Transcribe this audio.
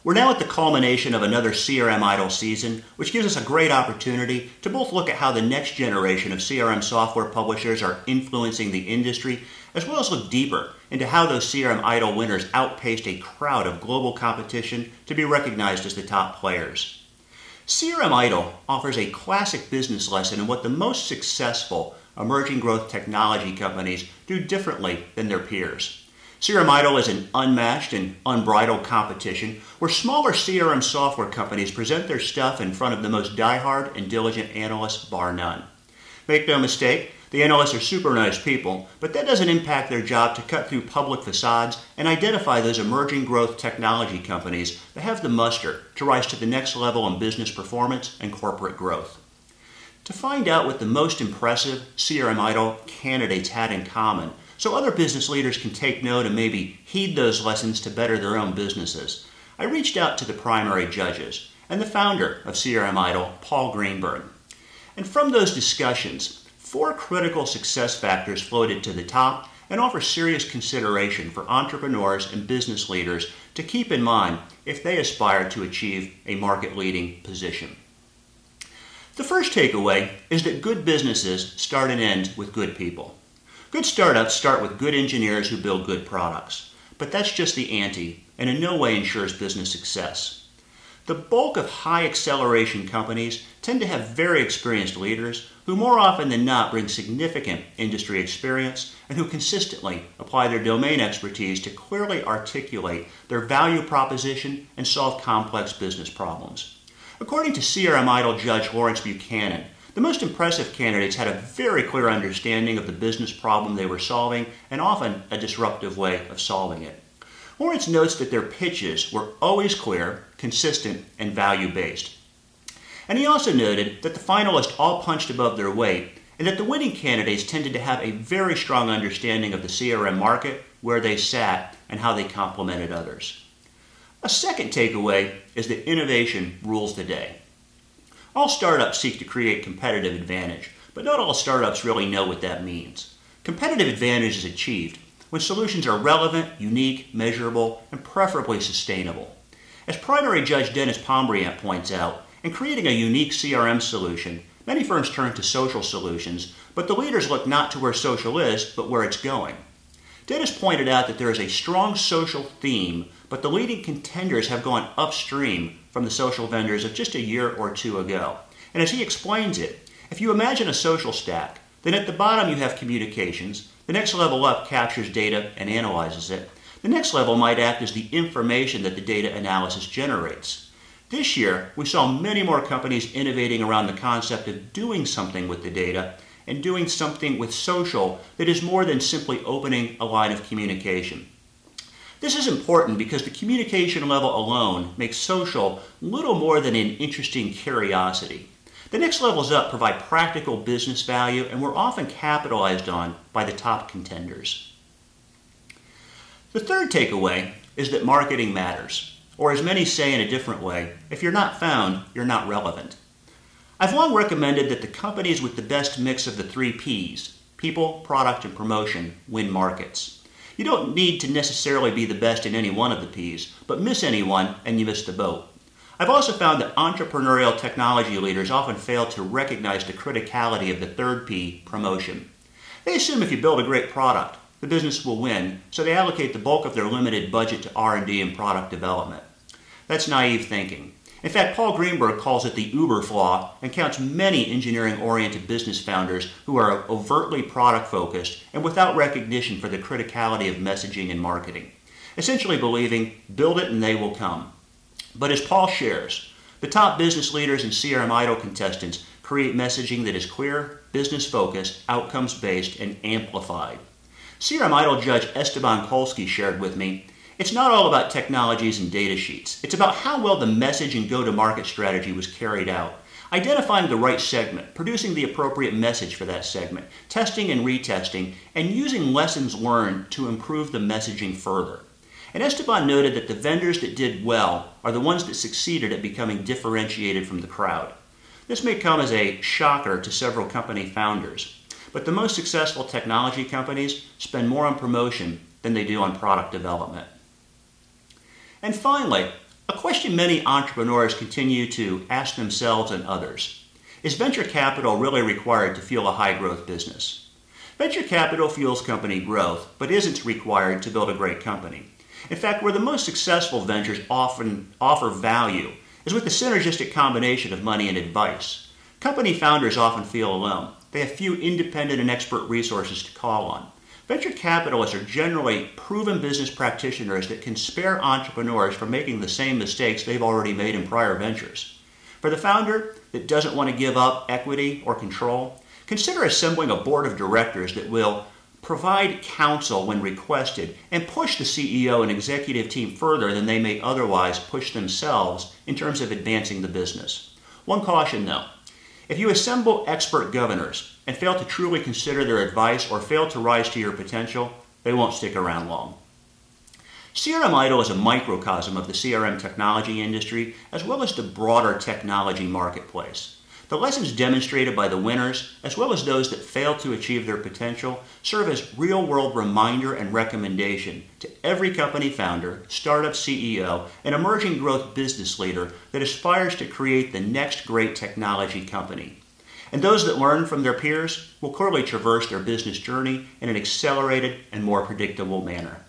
We're now at the culmination of another CRM Idol season, which gives us a great opportunity to both look at how the next generation of CRM software publishers are influencing the industry, as well as look deeper into how those CRM Idol winners outpaced a crowd of global competition to be recognized as the top players. CRM Idol offers a classic business lesson in what the most successful emerging growth technology companies do differently than their peers. CRM Idol is an unmatched and unbridled competition where smaller CRM software companies present their stuff in front of the most diehard and diligent analysts, bar none. Make no mistake, the analysts are super nice people, but that doesn't impact their job to cut through public facades and identify those emerging growth technology companies that have the muster to rise to the next level in business performance and corporate growth. To find out what the most impressive CRM Idol candidates had in common, so other business leaders can take note and maybe heed those lessons to better their own businesses, I reached out to the primary judges and the founder of CRM Idol, Paul Greenberg. And from those discussions, 4 critical success factors floated to the top and offer serious consideration for entrepreneurs and business leaders to keep in mind if they aspire to achieve a market-leading position. The first takeaway is that good businesses start and end with good people. Good startups start with good engineers who build good products, but that's just the ante and in no way ensures business success. The bulk of high acceleration companies tend to have very experienced leaders who more often than not bring significant industry experience and who consistently apply their domain expertise to clearly articulate their value proposition and solve complex business problems. According to CRM Idol judge Lawrence Buchanan, the most impressive candidates had a very clear understanding of the business problem they were solving and often a disruptive way of solving it. Lawrence notes that their pitches were always clear, consistent, and value-based. And he also noted that the finalists all punched above their weight and that the winning candidates tended to have a very strong understanding of the CRM market, where they sat, and how they complemented others. A second takeaway is that innovation rules the day. All startups seek to create competitive advantage, but not all startups really know what that means. Competitive advantage is achieved when solutions are relevant, unique, measurable, and preferably sustainable. As primary judge Dennis Pombriant points out, in creating a unique CRM solution, many firms turn to social solutions, but the leaders look not to where social is, but where it's going. Dennis pointed out that there is a strong social theme, but the leading contenders have gone upstream from the social vendors of just a year or two ago. And as he explains it, if you imagine a social stack, then at the bottom you have communications, the next level up captures data and analyzes it, the next level might act as the information that the data analysis generates. This year, we saw many more companies innovating around the concept of doing something with the data and doing something with social that is more than simply opening a line of communication. This is important because the communication level alone makes social little more than an interesting curiosity. The next levels up provide practical business value and were often capitalized on by the top contenders. The third takeaway is that marketing matters, or as many say in a different way, if you're not found, you're not relevant. I've long recommended that the companies with the best mix of the 3 Ps, people, product, and promotion, win markets. You don't need to necessarily be the best in any one of the Ps, but miss any one and you miss the boat. I've also found that entrepreneurial technology leaders often fail to recognize the criticality of the third P, promotion. They assume if you build a great product, the business will win, so they allocate the bulk of their limited budget to R&D and product development. That's naive thinking. In fact, Paul Greenberg calls it the Uber flaw and counts many engineering-oriented business founders who are overtly product-focused and without recognition for the criticality of messaging and marketing, essentially believing, build it and they will come. But as Paul shares, the top business leaders and CRM Idol contestants create messaging that is clear, business-focused, outcomes-based, and amplified. CRM Idol judge Esteban Kolsky shared with me, it's not all about technologies and data sheets. It's about how well the message and go-to-market strategy was carried out, identifying the right segment, producing the appropriate message for that segment, testing and retesting, and using lessons learned to improve the messaging further. And Esteban noted that the vendors that did well are the ones that succeeded at becoming differentiated from the crowd. This may come as a shocker to several company founders, but the most successful technology companies spend more on promotion than they do on product development. And finally, A question many entrepreneurs continue to ask themselves and others: is venture capital really required to fuel a high-growth business? Venture capital fuels company growth, but isn't required to build a great company. In fact, where the most successful ventures often offer value is with the synergistic combination of money and advice. Company founders often feel alone. They have few independent and expert resources to call on. Venture capitalists are generally proven business practitioners that can spare entrepreneurs from making the same mistakes they've already made in prior ventures. For the founder that doesn't want to give up equity or control, consider assembling a board of directors that will provide counsel when requested and push the CEO and executive team further than they may otherwise push themselves in terms of advancing the business. One caution though: if you assemble expert governors and fail to truly consider their advice or fail to rise to your potential, they won't stick around long. CRM Idol is a microcosm of the CRM technology industry as well as the broader technology marketplace. The lessons demonstrated by the winners, as well as those that fail to achieve their potential, serve as real-world reminder and recommendation to every company founder, startup CEO, and emerging growth business leader that aspires to create the next great technology company. And those that learn from their peers will clearly traverse their business journey in an accelerated and more predictable manner.